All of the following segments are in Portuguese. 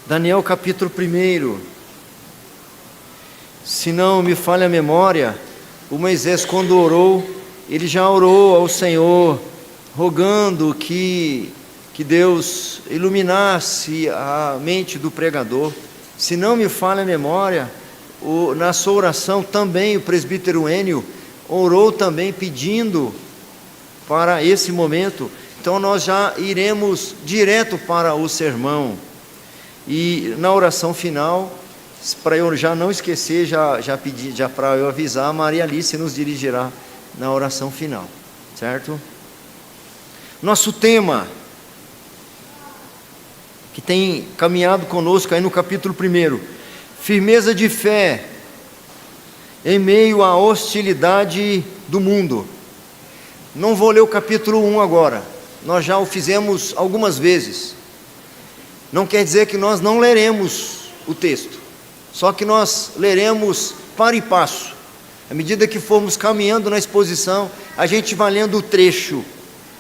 Daniel capítulo 1. Se não me falha a memória, o Moisés, quando orou, ele já orou ao Senhor, rogando que Deus iluminasse a mente do pregador. Se não me falha a memória, na sua oração também o presbítero Enio orou também pedindo para esse momento. Então nós já iremos direto para o sermão. E na oração final, para eu já não esquecer, já para eu avisar, a Maria Alice nos dirigirá na oração final, certo? Nosso tema, que tem caminhado conosco aí no capítulo 1, firmeza de fé em meio à hostilidade do mundo. Não vou ler o capítulo 1 agora, nós já o fizemos algumas vezes. Não quer dizer que nós não leremos o texto, só que nós leremos para e passo. À medida que formos caminhando na exposição, a gente vai lendo o trecho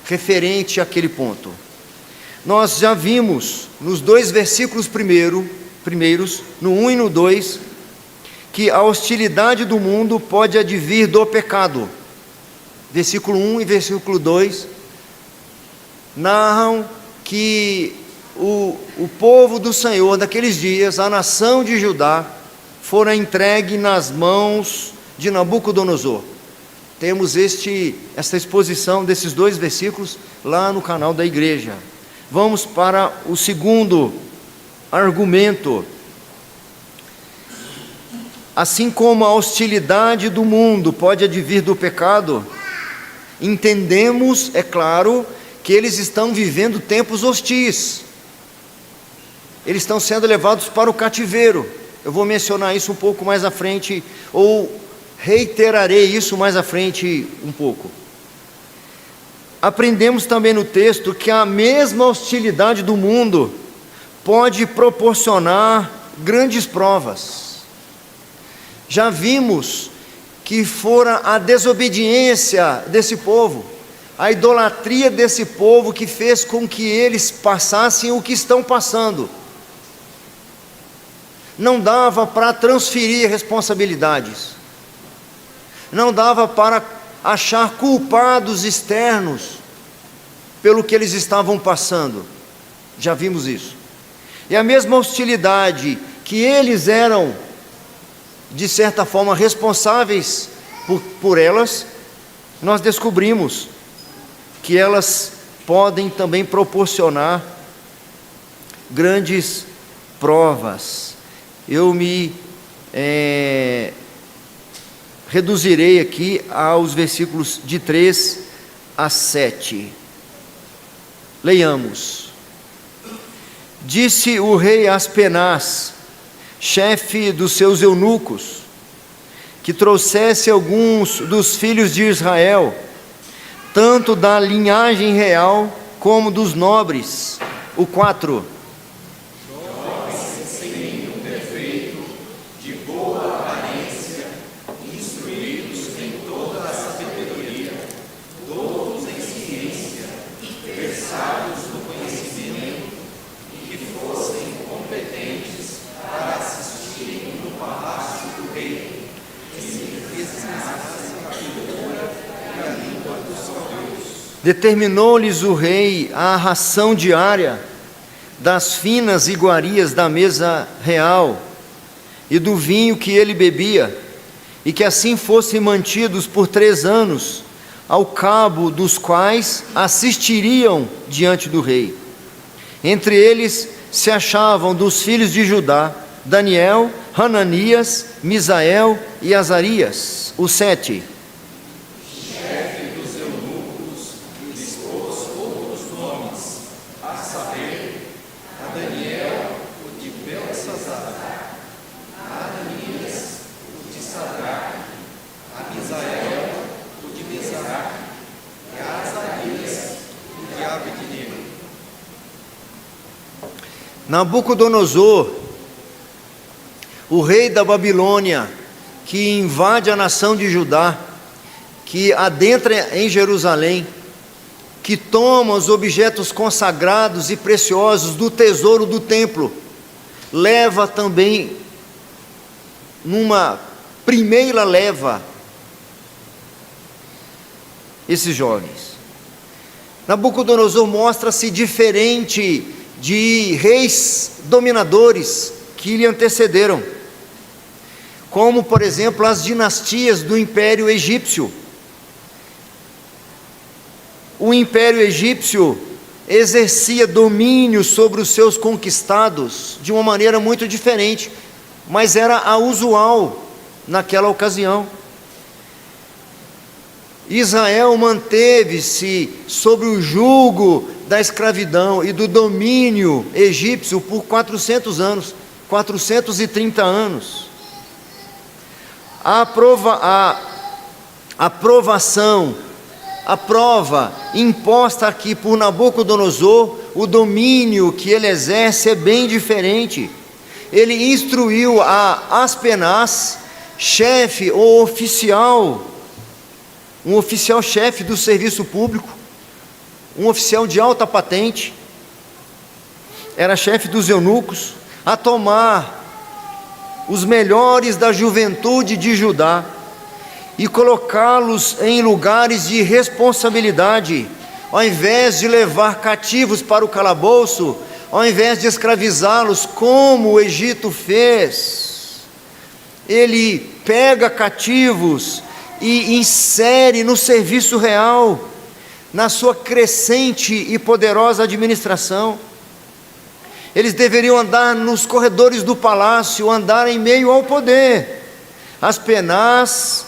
referente àquele ponto. Nós já vimos nos 2 versículos primeiros, no 1 e no 2, que a hostilidade do mundo pode advir do pecado. Versículo 1 e versículo 2 narram que o povo do Senhor daqueles dias, a nação de Judá, fora entregue nas mãos de Nabucodonosor. Temos esta exposição desses 2 versículos lá no canal da igreja. Vamos para o segundo argumento. Assim como a hostilidade do mundo pode advir do pecado, entendemos, é claro, que eles estão vivendo tempos hostis. Eles estão sendo levados para o cativeiro. Eu vou mencionar isso um pouco mais à frente, ou reiterarei isso mais à frente um pouco. Aprendemos também no texto que a mesma hostilidade do mundo pode proporcionar grandes provas. Já vimos que fora a desobediência desse povo, a idolatria desse povo que fez com que eles passassem o que estão passando. Não dava para transferir responsabilidades, não dava para achar culpados externos pelo que eles estavam passando. Já vimos isso. E a mesma hostilidade que eles eram, de certa forma, responsáveis por elas, nós descobrimos que elas podem também proporcionar grandes provas. Eu me reduzirei aqui aos versículos de 3 a 7. Leiamos. Disse o rei Aspenaz, chefe dos seus eunucos, que trouxesse alguns dos filhos de Israel, tanto da linhagem real como dos nobres. O 4. Determinou-lhes o rei a ração diária das finas iguarias da mesa real e do vinho que ele bebia, e que assim fossem mantidos por 3 anos, ao cabo dos quais assistiriam diante do rei. Entre eles se achavam dos filhos de Judá, Daniel, Hananias, Misael e Azarias. O 7. Nabucodonosor, o rei da Babilônia, que invade a nação de Judá, que adentra em Jerusalém, que toma os objetos consagrados e preciosos do tesouro do templo, leva também, numa primeira leva, esses jovens. Nabucodonosor mostra-se diferente de reis dominadores que lhe antecederam, como, por exemplo, as dinastias do Império Egípcio. O Império Egípcio exercia domínio sobre os seus conquistados de uma maneira muito diferente, mas era a usual naquela ocasião. Israel manteve-se sobre o jugo da escravidão e do domínio egípcio por 400 anos, 430 anos. A prova imposta aqui por Nabucodonosor, o domínio que ele exerce é bem diferente. Ele instruiu a Aspenaz, chefe ou oficial, um oficial-chefe do serviço público, um oficial de alta patente, era chefe dos eunucos, a tomar os melhores da juventude de Judá e colocá-los em lugares de responsabilidade, ao invés de levar cativos para o calabouço, ao invés de escravizá-los como o Egito fez, ele pega cativos e insere no serviço real, na sua crescente e poderosa administração. Eles deveriam andar nos corredores do palácio, andar em meio ao poder. Aspenaz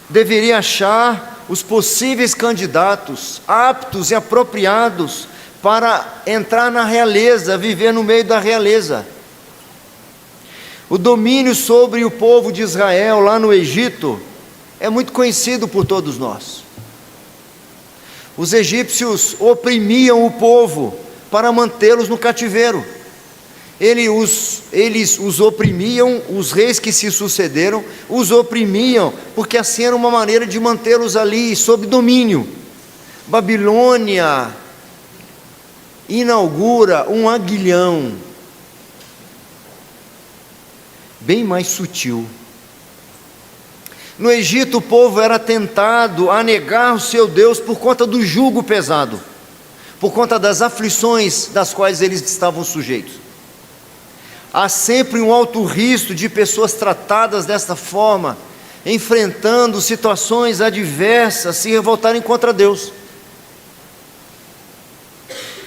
deveria achar os possíveis candidatos aptos e apropriados para entrar na realeza, viver no meio da realeza. O domínio sobre o povo de Israel lá no Egito é muito conhecido por todos nós. Os egípcios oprimiam o povo para mantê-los no cativeiro. Eles os oprimiam, os reis que se sucederam os oprimiam, porque assim era uma maneira de mantê-los ali sob domínio. Babilônia inaugura um aguilhão bem mais sutil. No Egito, o povo era tentado a negar o seu Deus por conta do jugo pesado, por conta das aflições das quais eles estavam sujeitos. Há sempre um alto risco de pessoas tratadas desta forma, enfrentando situações adversas, se revoltarem contra Deus.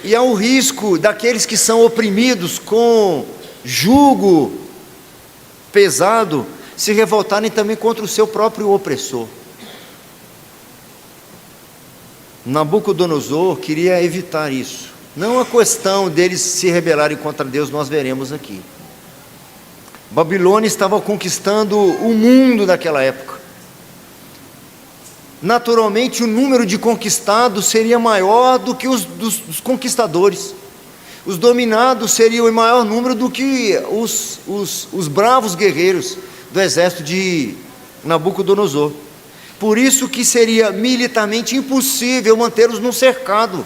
E há o risco daqueles que são oprimidos com jugo pesado, se revoltarem também contra o seu próprio opressor. Nabucodonosor queria evitar isso. Não a questão deles se rebelarem contra Deus, nós veremos aqui. Babilônia estava conquistando o mundo daquela época. Naturalmente, o número de conquistados seria maior do que os dos conquistadores. Os dominados seriam em maior número do que os bravos guerreiros do exército de Nabucodonosor. Por isso que seria militarmente impossível mantê-los num cercado.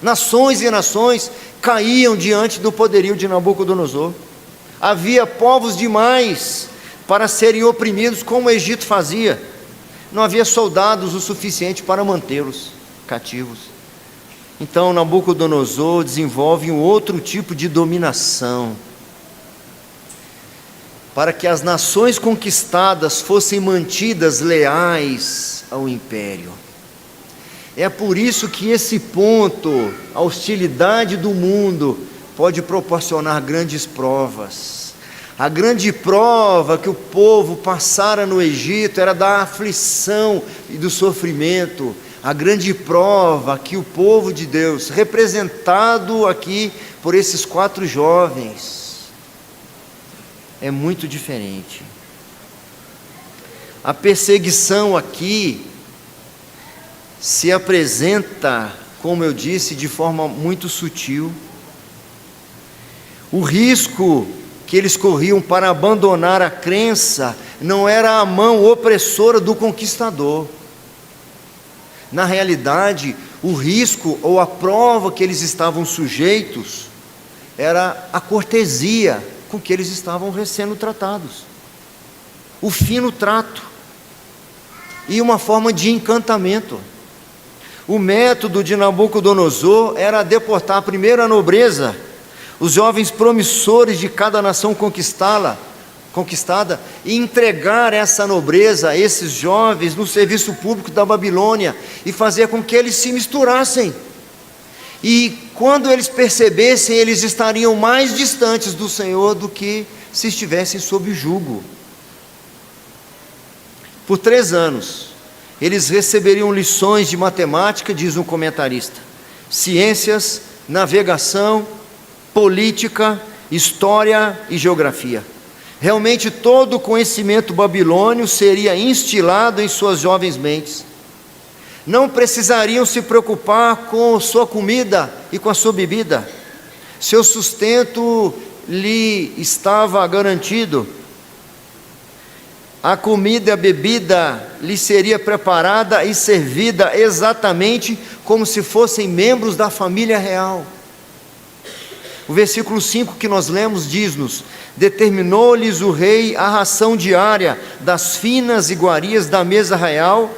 Nações e nações caíam diante do poderio de Nabucodonosor. Havia povos demais para serem oprimidos, como o Egito fazia. Não havia soldados o suficiente para mantê-los cativos. Então Nabucodonosor desenvolve um outro tipo de dominação, para que as nações conquistadas fossem mantidas leais ao império. É por isso que esse ponto, a hostilidade do mundo, pode proporcionar grandes provas. A grande prova que o povo passara no Egito era da aflição e do sofrimento. A grande prova que o povo de Deus, representado aqui por esses 4 jovens, é muito diferente. A perseguição aqui se apresenta, como eu disse, de forma muito sutil. O risco que eles corriam para abandonar a crença não era a mão opressora do conquistador. Na realidade, o risco ou a prova que eles estavam sujeitos era a cortesia com que eles estavam sendo tratados, o fino trato e uma forma de encantamento. O método de Nabucodonosor era deportar primeiro a nobreza, os jovens promissores de cada nação conquistada, e entregar essa nobreza, esses jovens, no serviço público da Babilônia, e fazer com que eles se misturassem. E quando eles percebessem, eles estariam mais distantes do Senhor do que se estivessem sob jugo. Por 3 anos, eles receberiam lições de matemática, diz um comentarista, ciências, navegação, política, história e geografia. Realmente todo o conhecimento babilônio seria instilado em suas jovens mentes. Não precisariam se preocupar com sua comida e com a sua bebida. Seu sustento lhe estava garantido. A comida e a bebida lhe seria preparada e servida exatamente como se fossem membros da família real. O versículo 5 que nós lemos diz-nos: determinou-lhes o rei a ração diária das finas iguarias da mesa real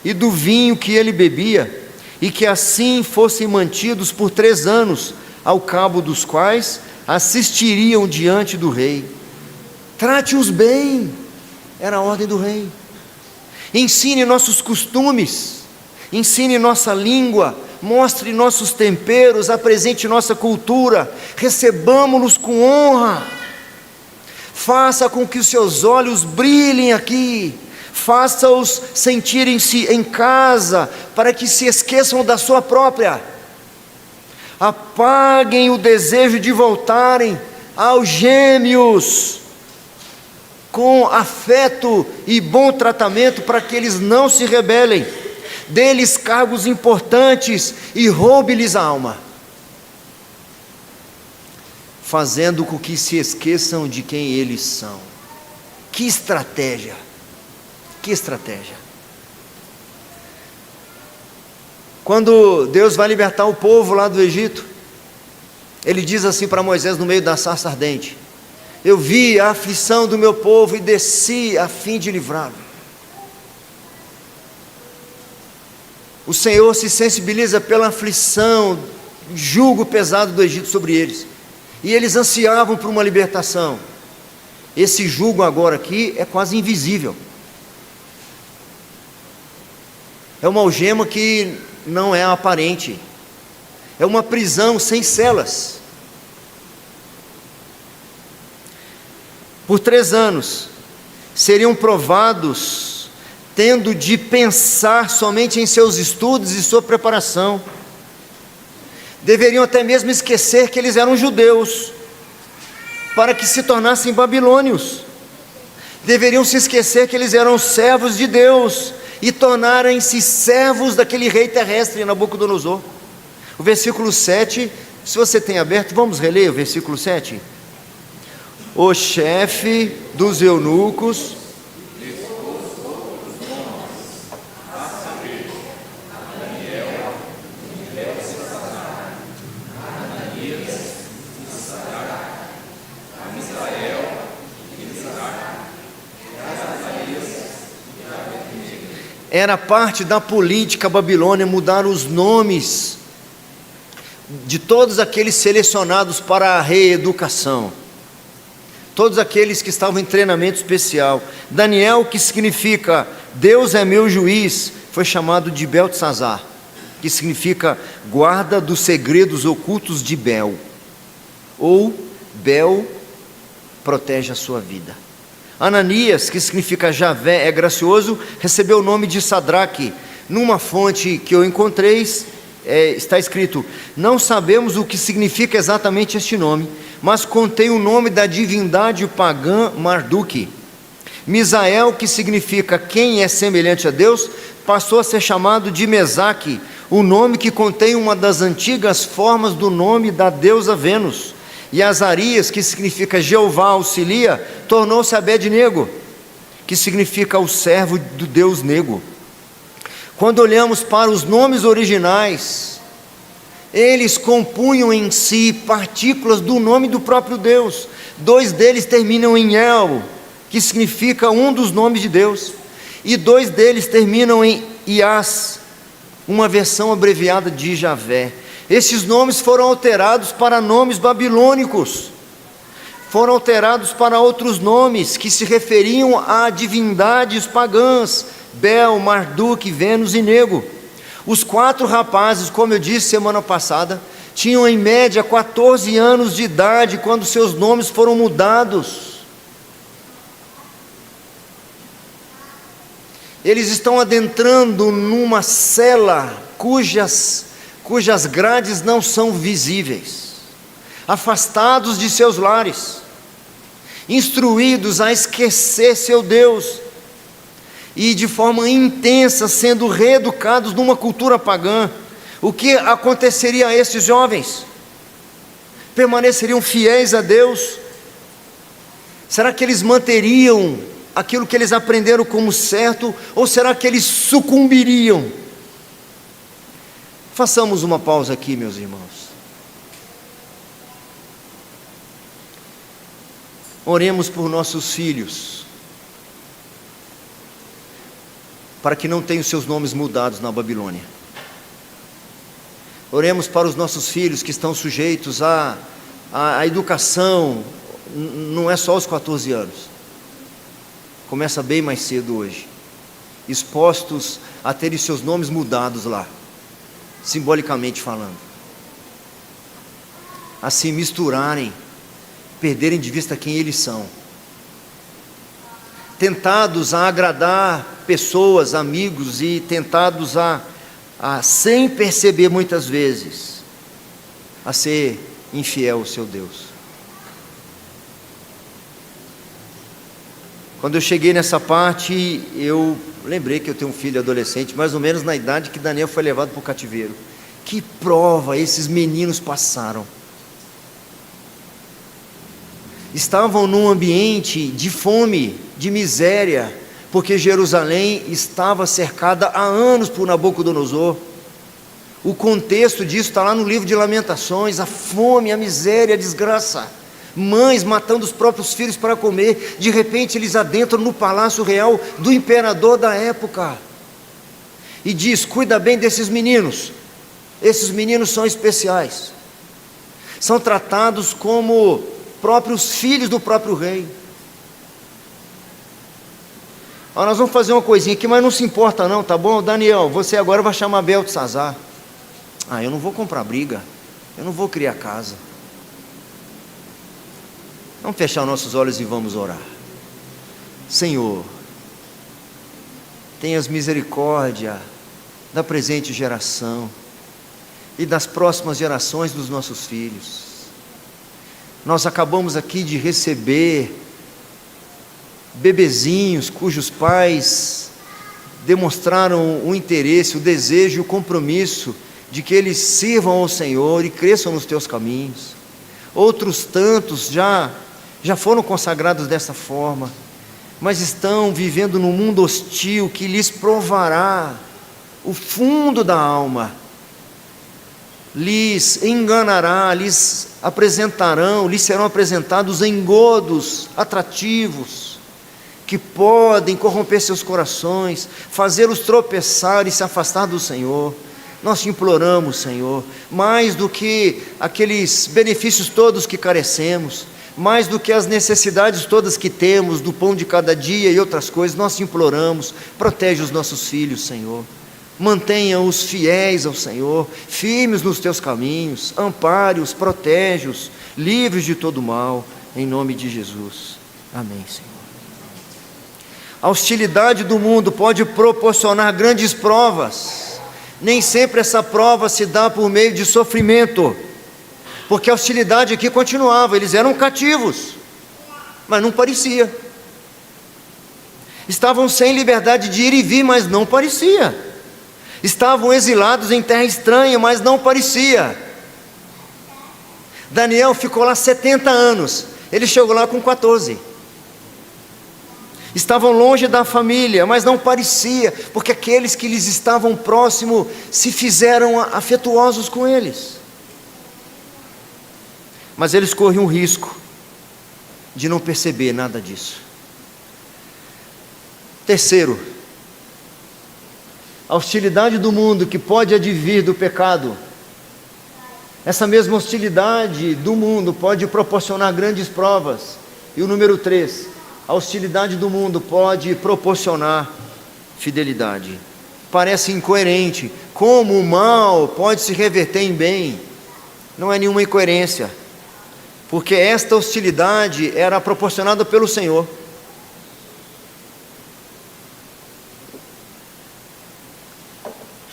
e do vinho que ele bebia, e que assim fossem mantidos por 3 anos, ao cabo dos quais assistiriam diante do rei. Trate-os bem, era a ordem do rei. Ensine nossos costumes, ensine nossa língua, mostre nossos temperos, apresente nossa cultura, recebamo-los com honra. Faça com que os seus olhos brilhem aqui, faça-os sentirem-se em casa, para que se esqueçam da sua própria. Apaguem o desejo de voltarem aos gêmeos, com afeto e bom tratamento, para que eles não se rebelem. Dê-lhes cargos importantes e roube-lhes a alma, fazendo com que se esqueçam de quem eles são. Que estratégia! Que estratégia! Quando Deus vai libertar o povo lá do Egito, Ele diz assim para Moisés no meio da sarça ardente: eu vi a aflição do meu povo e desci a fim de livrá-lo. O Senhor se sensibiliza pela aflição, jugo pesado do Egito sobre eles, e eles ansiavam por uma libertação. Esse jugo agora aqui é quase invisível, é uma algema que não é aparente, é uma prisão sem celas. Por 3 anos seriam provados, tendo de pensar somente em seus estudos e sua preparação. Deveriam até mesmo esquecer que eles eram judeus, para que se tornassem babilônios. Deveriam se esquecer que eles eram servos de Deus, e tornarem-se servos daquele rei terrestre, Nabucodonosor. O versículo 7, se você tem aberto, vamos reler o versículo 7. O chefe dos eunucos era parte da política babilônia mudar os nomes de todos aqueles selecionados para a reeducação, todos aqueles que estavam em treinamento especial. Daniel, que significa Deus é meu juiz, foi chamado de Beltesazar, que significa guarda dos segredos ocultos de Bel, ou Bel protege a sua vida. Ananias, que significa Javé é gracioso, recebeu o nome de Sadraque. Numa fonte que eu encontrei, está escrito: não sabemos o que significa exatamente este nome, mas contém o nome da divindade pagã Marduk. Misael, que significa quem é semelhante a Deus, passou a ser chamado de Mesaque, o nome que contém uma das antigas formas do nome da deusa Vênus. E Azarias, que significa Jeová auxilia, tornou-se Abed-nego, que significa o servo do Deus nego. Quando olhamos para os nomes originais, eles compunham em si partículas do nome do próprio Deus. 2 deles terminam em El, que significa um dos nomes de Deus, e 2 deles terminam em Iás, uma versão abreviada de Javé. Esses nomes foram alterados para nomes babilônicos, foram alterados para outros nomes que se referiam a divindades pagãs: Bel, Marduk, Vênus e Nego. Os 4 rapazes, como eu disse semana passada, tinham em média 14 anos de idade quando seus nomes foram mudados. Eles estão adentrando numa cela cujas grades não são visíveis, afastados de seus lares, instruídos a esquecer seu Deus, e de forma intensa sendo reeducados numa cultura pagã. O que aconteceria a esses jovens? Permaneceriam fiéis a Deus? Será que eles manteriam aquilo que eles aprenderam como certo, ou será que eles sucumbiriam? Façamos uma pausa aqui, meus irmãos. Oremos por nossos filhos, para que não tenham seus nomes mudados na Babilônia. Oremos para os nossos filhos que estão sujeitos à educação, não é só aos 14 anos, começa bem mais cedo hoje, expostos a terem seus nomes mudados lá, simbolicamente falando, a se misturarem, perderem de vista quem eles são, tentados a agradar pessoas, amigos, e tentados a sem perceber muitas vezes, a ser infiel ao seu Deus. Quando eu cheguei nessa parte, eu lembrei que eu tenho um filho adolescente, mais ou menos na idade que Daniel foi levado para o cativeiro. Que prova esses meninos passaram! Estavam num ambiente de fome, de miséria, porque Jerusalém estava cercada há anos por Nabucodonosor. O contexto disso está lá no livro de Lamentações: a fome, a miséria, a desgraça. Mães matando os próprios filhos para comer. De repente eles adentram no palácio real do imperador da época e diz: cuida bem desses meninos, esses meninos são especiais, são tratados como próprios filhos do próprio rei. Nós vamos fazer uma coisinha aqui, mas não se importa não, tá bom? Daniel, você agora vai chamar Beltesazar. Eu não vou comprar briga, eu não vou criar casa. Vamos fechar nossos olhos e vamos orar. Senhor, tenhas misericórdia da presente geração e das próximas gerações dos nossos filhos. Nós acabamos aqui de receber bebezinhos cujos pais demonstraram o interesse, o desejo e o compromisso de que eles sirvam ao Senhor e cresçam nos teus caminhos. Outros tantos já foram consagrados dessa forma, mas estão vivendo num mundo hostil que lhes provará o fundo da alma, lhes enganará, lhes serão apresentados engodos atrativos, que podem corromper seus corações, fazê-los tropeçar e se afastar do Senhor. Nós te imploramos, Senhor, mais do que aqueles benefícios todos que carecemos, mais do que as necessidades todas que temos, do pão de cada dia e outras coisas, nós te imploramos: protege os nossos filhos, Senhor. Mantenha-os fiéis ao Senhor, firmes nos teus caminhos, ampare-os, protege-os, livres de todo mal, em nome de Jesus. Amém, Senhor. A hostilidade do mundo pode proporcionar grandes provas. Nem sempre essa prova se dá por meio de sofrimento, porque a hostilidade aqui continuava. Eles eram cativos, mas não parecia. Estavam sem liberdade de ir e vir, mas não parecia. Estavam exilados em terra estranha, mas não parecia. Daniel ficou lá 70 anos, ele chegou lá com 14. Estavam longe da família, mas não parecia, porque aqueles que lhes estavam próximos se fizeram afetuosos com eles. mas eles corriam o risco de não perceber nada disso. Terceiro, a hostilidade do mundo que pode advir do pecado. Essa mesma hostilidade do mundo pode proporcionar grandes provas. E o número 3, a hostilidade do mundo pode proporcionar fidelidade. Parece incoerente. Como o mal pode se reverter em bem? Não é nenhuma incoerência, porque esta hostilidade era proporcionada pelo Senhor.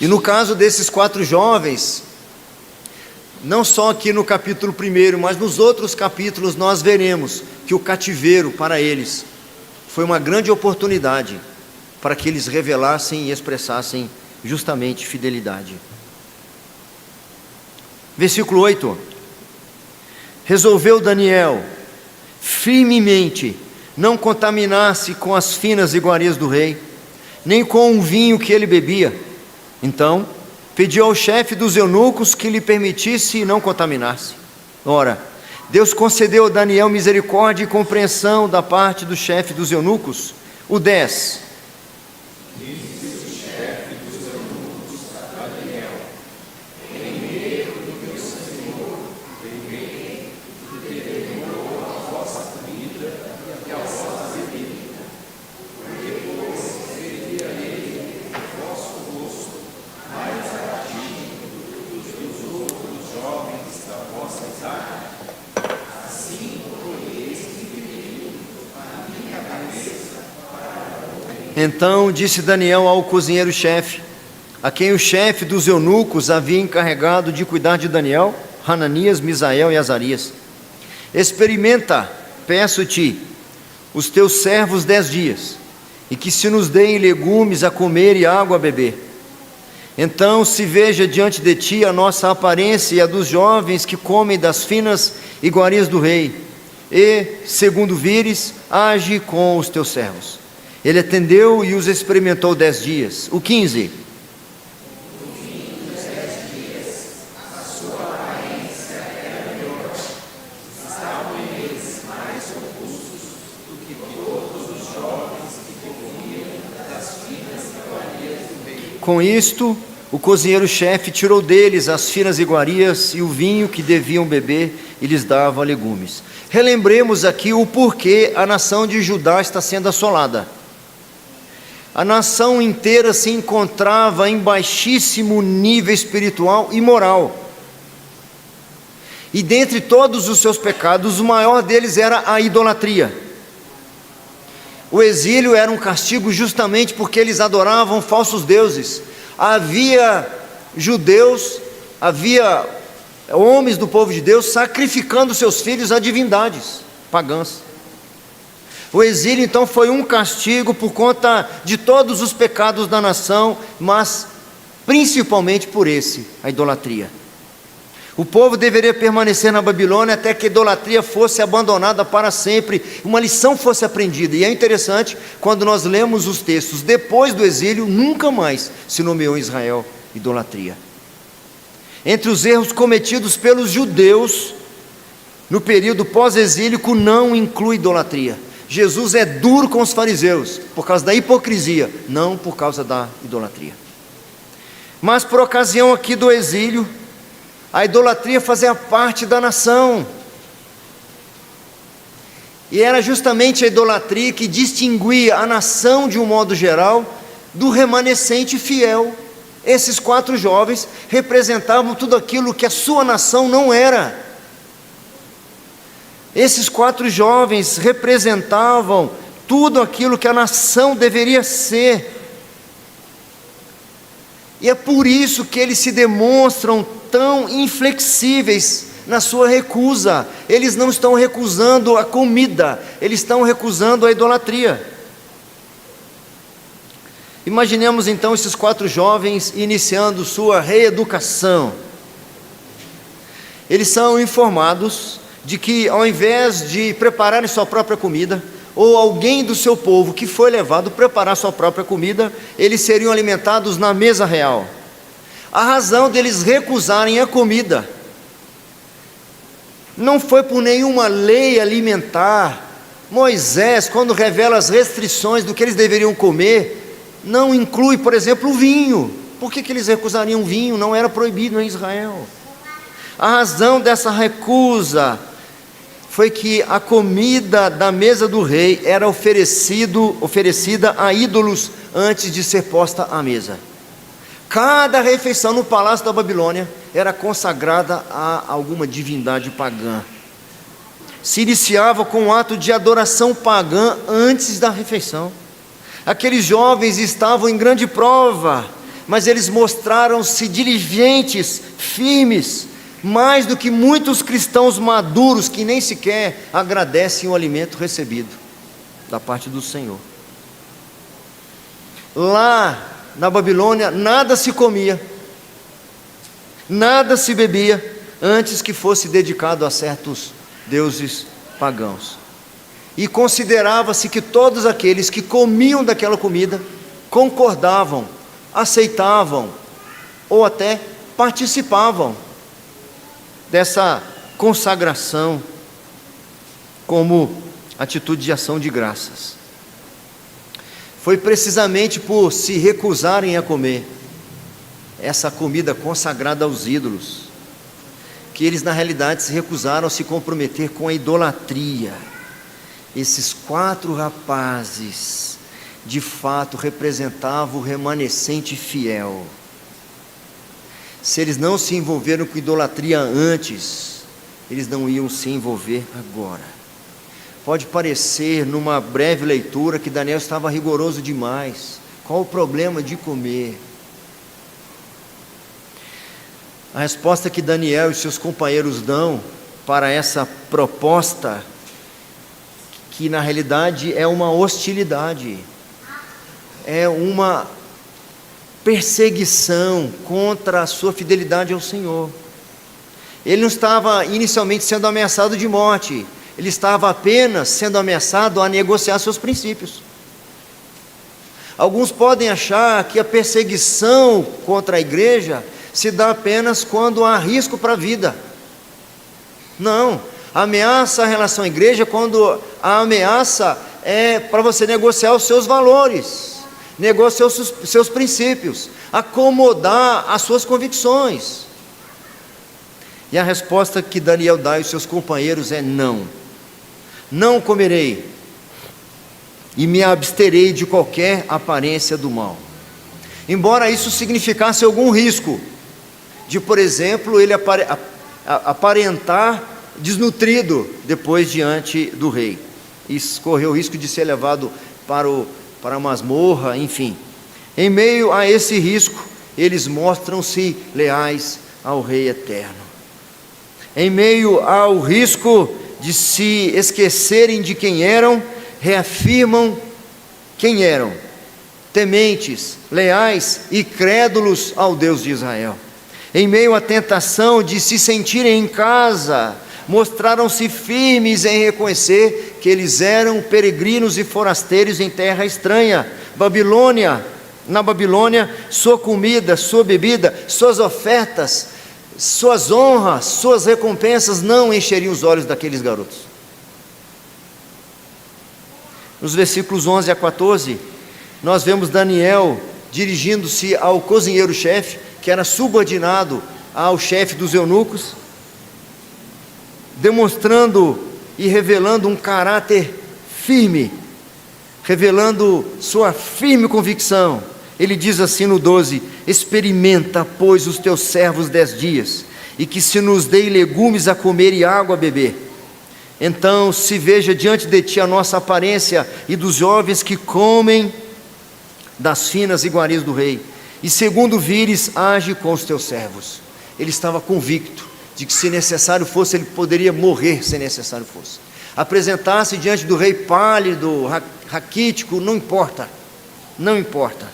E no caso desses 4 jovens, não só aqui no capítulo 1, mas nos outros capítulos nós veremos que o cativeiro para eles foi uma grande oportunidade para que eles revelassem e expressassem justamente fidelidade. Versículo 8: resolveu Daniel firmemente não contaminar-se com as finas iguarias do rei, nem com o vinho que ele bebia. Então pediu ao chefe dos eunucos que lhe permitisse não contaminar-se. Ora, Deus concedeu a Daniel misericórdia e compreensão da parte do chefe dos eunucos. O 10: disse o chefe dos eunucos a Daniel: em meio do meu Senhor, bem que determinou a vossa comida e a vossa bebida, porque depois seria ele o vosso rosto mais atingido do que os outros jovens da vossa idade. Assim colheis dividido a minha cabeça. Então disse Daniel ao cozinheiro-chefe, a quem o chefe dos eunucos havia encarregado de cuidar de Daniel, Hananias, Misael e Azarias: experimenta, peço-te, os teus servos 10 dias, e que se nos deem legumes a comer e água a beber. Então se veja diante de ti a nossa aparência e a dos jovens que comem das finas iguarias do rei, e, segundo vires, age com os teus servos. Ele atendeu e os experimentou 10 dias. O 15: com isto, o cozinheiro-chefe tirou deles as finas iguarias e o vinho que deviam beber e lhes dava legumes. Relembremos aqui o porquê a nação de Judá está sendo assolada. A nação inteira se encontrava em baixíssimo nível espiritual e moral. E dentre todos os seus pecados, o maior deles era a idolatria. O exílio era um castigo justamente porque eles adoravam falsos deuses. Havia judeus, havia homens do povo de Deus sacrificando seus filhos a divindades pagãs. O exílio então foi um castigo por conta de todos os pecados da nação, mas principalmente por esse, a idolatria. O povo deveria permanecer na Babilônia até que a idolatria fosse abandonada para sempre, uma lição fosse aprendida. E é interessante, quando nós lemos os textos depois do exílio, nunca mais se nomeou em Israel idolatria. Entre os erros cometidos pelos judeus no período pós-exílico, não inclui idolatria. Jesus é duro com os fariseus por causa da hipocrisia, não por causa da idolatria. Mas por ocasião aqui do exílio, a idolatria fazia parte da nação. E era justamente a idolatria que distinguia a nação de um modo geral do remanescente fiel. Esses 4 jovens representavam tudo aquilo que a sua nação não era. Esses 4 jovens representavam tudo aquilo que a nação deveria ser. E é por isso que eles se demonstram tão inflexíveis na sua recusa. Eles não estão recusando a comida, eles estão recusando a idolatria. Imaginemos então esses 4 jovens iniciando sua reeducação. Eles são informados de que, ao invés de prepararem sua própria comida, ou alguém do seu povo que foi levado preparar sua própria comida, eles seriam alimentados na mesa real. A razão deles recusarem a comida Não foi por nenhuma lei alimentar. Moisés, quando revela as restrições do que eles deveriam comer, não inclui, por exemplo, o vinho. Por que eles recusariam o vinho? Não era proibido em Israel. A razão dessa recusa foi que a comida da mesa do rei era oferecida a ídolos antes de ser posta à mesa. Cada refeição no palácio da Babilônia era consagrada a alguma divindade pagã. Se iniciava com um ato de adoração pagã antes da refeição. Aqueles jovens estavam em grande prova, mas eles mostraram-se diligentes, firmes, mais do que muitos cristãos maduros que nem sequer agradecem o alimento recebido da parte do Senhor. Lá na Babilônia, nada se comia, nada se bebia, antes que fosse dedicado a certos deuses pagãos. E considerava-se que todos aqueles que comiam daquela comida concordavam, aceitavam ou até participavam dessa consagração como atitude de ação de graças. Foi precisamente por se recusarem a comer essa comida consagrada aos ídolos, que eles na realidade se recusaram a se comprometer com a idolatria. Esses 4 rapazes, de fato, representavam o remanescente fiel. Se eles não se envolveram com idolatria antes, eles não iam se envolver agora. Pode parecer, numa breve leitura, que Daniel estava rigoroso demais. Qual o problema de comer? A resposta que Daniel e seus companheiros dão para essa proposta, que na realidade é uma hostilidade, é uma perseguição contra a sua fidelidade ao Senhor. Ele não estava inicialmente sendo ameaçado de morte, ele estava apenas sendo ameaçado a negociar seus princípios. Alguns podem achar que a perseguição contra a igreja se dá apenas quando há risco para a vida. Não, a ameaça em relação à igreja, quando a ameaça é para você negociar os seus valores, negociar os seus princípios, acomodar as suas convicções. E a resposta que Daniel dá aos seus companheiros é não. Não comerei e me absterei de qualquer aparência do mal. Embora isso significasse algum risco de, por exemplo, ele aparentar desnutrido depois diante do rei, e correu o risco de ser levado para a masmorra, enfim. Em meio a esse risco, eles mostram-se leais ao Rei Eterno. Em meio ao risco de se esquecerem de quem eram, reafirmam quem eram: tementes, leais e crédulos ao Deus de Israel. Em meio à tentação de se sentirem em casa, mostraram-se firmes em reconhecer que eles eram peregrinos e forasteiros em terra estranha. Na Babilônia, sua comida, sua bebida, suas ofertas, suas honras, suas recompensas não encheriam os olhos daqueles garotos. Nos versículos 11 a 14, nós vemos Daniel dirigindo-se ao cozinheiro-chefe, que era subordinado ao chefe dos eunucos, demonstrando e revelando um caráter firme, revelando sua firme convicção. Ele diz assim no 12: experimenta, pois, os teus servos 10 dias, e que se nos dê legumes a comer e água a beber. Então se veja diante de ti a nossa aparência e dos jovens que comem das finas iguarias do rei, e segundo vires, age com os teus servos. Ele estava convicto de que, se necessário fosse, ele poderia morrer, se necessário fosse. Apresentar-se diante do rei pálido, raquítico, não importa, não importa.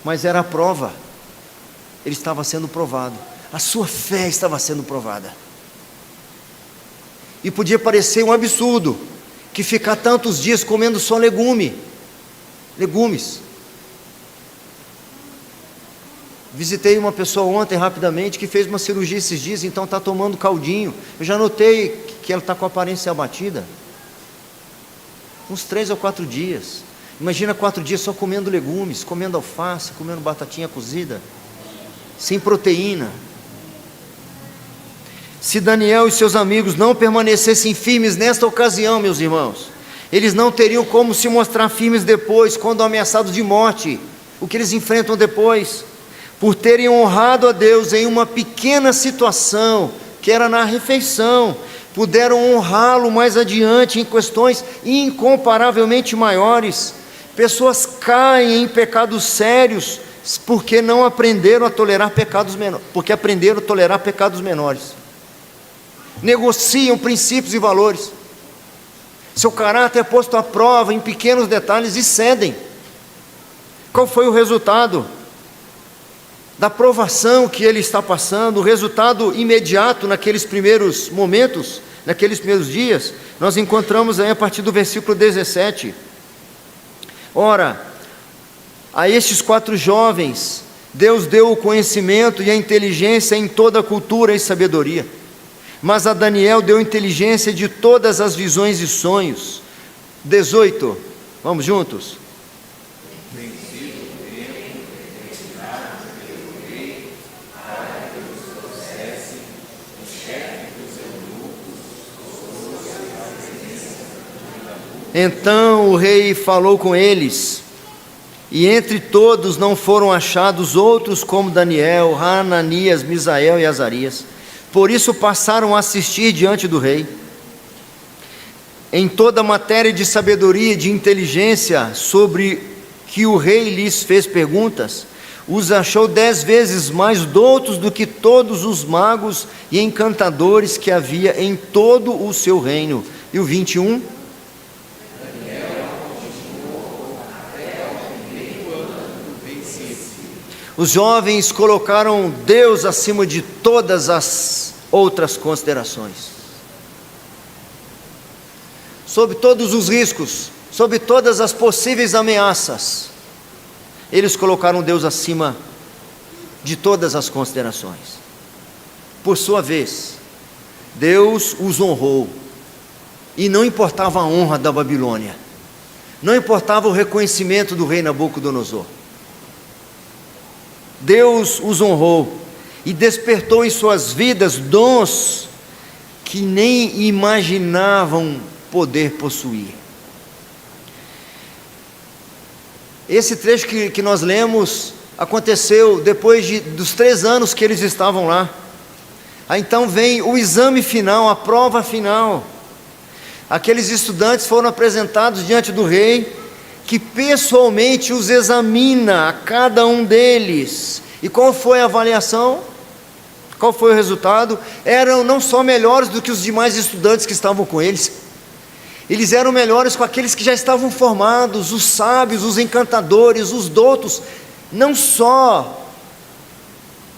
Mas era a prova, ele estava sendo provado, a sua fé estava sendo provada. E podia parecer um absurdo que ficar tantos dias comendo só legumes. Visitei uma pessoa ontem rapidamente que fez uma cirurgia esses dias, então está tomando caldinho. Eu já notei que ela está com a aparência abatida. Uns 3 ou 4 dias. Imagina 4 dias só comendo legumes, comendo alface, comendo batatinha cozida, sem proteína. Se Daniel e seus amigos não permanecessem firmes nesta ocasião, meus irmãos, eles não teriam como se mostrar firmes depois, quando ameaçados de morte, o que eles enfrentam depois, por terem honrado a Deus em uma pequena situação, que era na refeição. Puderam honrá-lo mais adiante em questões incomparavelmente maiores. Pessoas caem em pecados sérios porque não aprenderam a tolerar pecados menores, porque aprenderam a tolerar pecados menores. Negociam princípios e valores. Seu caráter é posto à prova em pequenos detalhes e cedem. Qual foi o resultado da provação que ele está passando? O resultado imediato naqueles primeiros momentos, naqueles primeiros dias, nós encontramos aí a partir do versículo 17. Ora, a estes 4 jovens, Deus deu o conhecimento e a inteligência em toda a cultura e sabedoria, mas a Daniel deu inteligência de todas as visões e sonhos. 18, vamos juntos? Então o rei falou com eles, e entre todos não foram achados outros como Daniel, Hananias, Misael e Azarias. Por isso passaram a assistir diante do rei. Em toda a matéria de sabedoria e de inteligência sobre que o rei lhes fez perguntas, os achou 10 vezes mais doutos do que todos os magos e encantadores que havia em todo o seu reino. E o 21... Os jovens colocaram Deus acima de todas as outras considerações. Sob todos os riscos, sob todas as possíveis ameaças, eles colocaram Deus acima de todas as considerações. Por sua vez, Deus os honrou, e não importava a honra da Babilônia, não importava o reconhecimento do rei Nabucodonosor. Deus os honrou e despertou em suas vidas dons que nem imaginavam poder possuir. Esse trecho que nós lemos aconteceu depois dos 3 anos que eles estavam lá. Aí então vem o exame final, a prova final. Aqueles estudantes foram apresentados diante do rei, que pessoalmente os examina a cada um deles. E qual foi a avaliação? Qual foi o resultado? Eram não só melhores do que os demais estudantes que estavam com eles, eles eram melhores com aqueles que já estavam formados, os sábios, os encantadores, os doutos, não só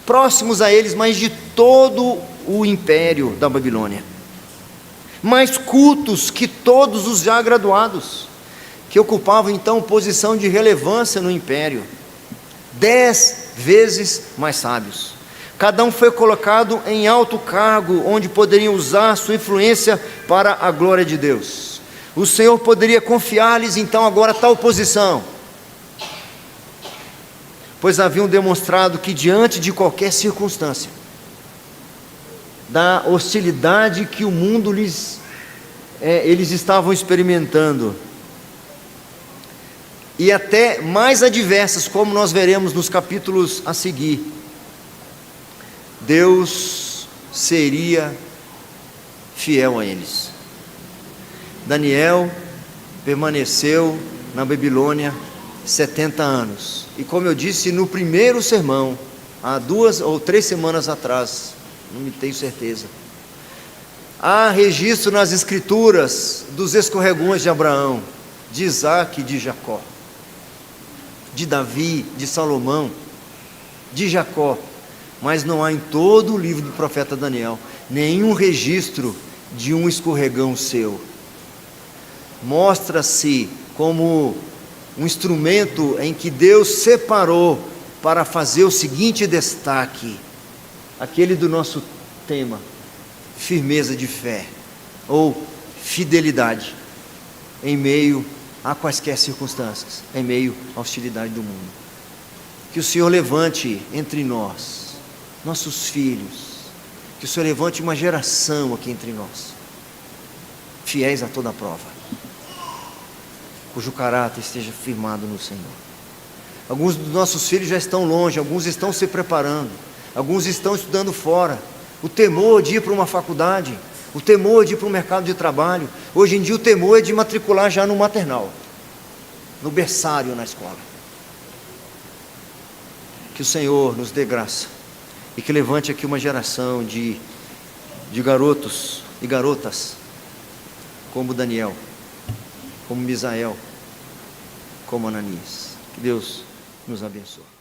próximos a eles, mas de todo o império da Babilônia, mais cultos que todos os já graduados, que ocupavam então posição de relevância no império, 10 vezes mais sábios. Cada um foi colocado em alto cargo, onde poderiam usar sua influência para a glória de Deus. O Senhor poderia confiar-lhes então agora tal posição, pois haviam demonstrado que diante de qualquer circunstância, da hostilidade que o mundo eles estavam experimentando, e até mais adversas, como nós veremos nos capítulos a seguir, Deus seria fiel a eles. Daniel permaneceu na Babilônia 70 anos, e como eu disse no primeiro sermão, há 2 ou 3 semanas atrás, não me tenho certeza, há registro nas escrituras dos escorregões de Abraão, de Isaac e de Jacó, de Davi, de Salomão, de Jacó, mas não há em todo o livro do profeta Daniel nenhum registro de um escorregão seu. Mostra-se como um instrumento em que Deus separou para fazer o seguinte destaque, aquele do nosso tema: firmeza de fé, ou fidelidade, em meio a quaisquer circunstâncias, em meio à hostilidade do mundo. Que o Senhor levante entre nós, nossos filhos, que o Senhor levante uma geração aqui entre nós, fiéis a toda a prova, cujo caráter esteja firmado no Senhor. Alguns dos nossos filhos já estão longe, alguns estão se preparando, alguns estão estudando fora. O temor de ir para uma faculdade, o temor de ir para o mercado de trabalho. Hoje em dia o temor é de matricular já no maternal, no berçário, na escola. Que o Senhor nos dê graça e que levante aqui uma geração de garotos e garotas como Daniel, como Misael, como Ananias. Que Deus nos abençoe.